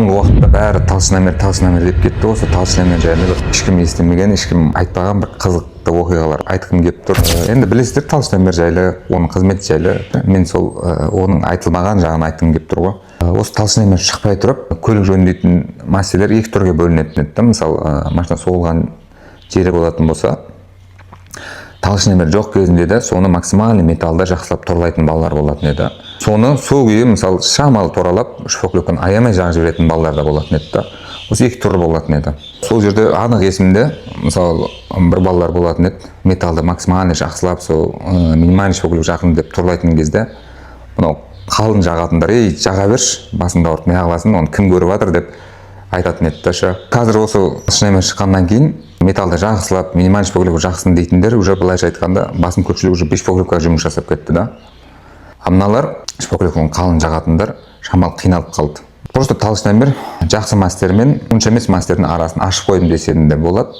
соңғы уақытта бәрі талшын-әмір деп кетті. Осы талшын-әмір жайлы бір ешкім естімеген, ешкім айтпаған бір қызықты оқиғалар айтқым келіп тұр. Енді білесіздер талшын-әмір жайлы, оның қызметі жайлы. Мен сол оның айтылмаған жағын айтқым келіп тұр ғой. Осы талшын-әмір шықпай тұрып, көлік жөндейтін мәселелер екі түрге бөлінетін еді. Мысалы, машина соғылған жері болатын болса, талшын-әмір жоқ кезінде де соны максимальный металлда жақсылап торлайтын балалар болатын еді. Соны сол күйі мысалы шамалы торалап, шпаклевканы аямай жағып жіберетін балалар да болатын еді. Осы екі түрі болатын еді. Сол жерде анық есімде, мысалы бір балалар болатын еді, металлды максимальный жақсылап, сол минимальный шпаклев жақын деп торлайтын кезде, мынау қалың жағатындар, ей жаға берші, басыңды ауыртып не қыласың, оны кім көріп жатыр деп айтатын еді. Қазір осы талшын-әмір шыққаннан кейін металлды жақсылап, минимальный шпаклев жақсын дейтіндер уже былайша айтқанда басым көпшілік уже без шпаклевка жұмыс жасап кетті да. Мыналар шпаклевканы қалың жағатындар шамалы қиналып қалды. Просто талшын-әмір жақсы мастер мен онша емес мастердің арасын ашып қойдым десем де болады.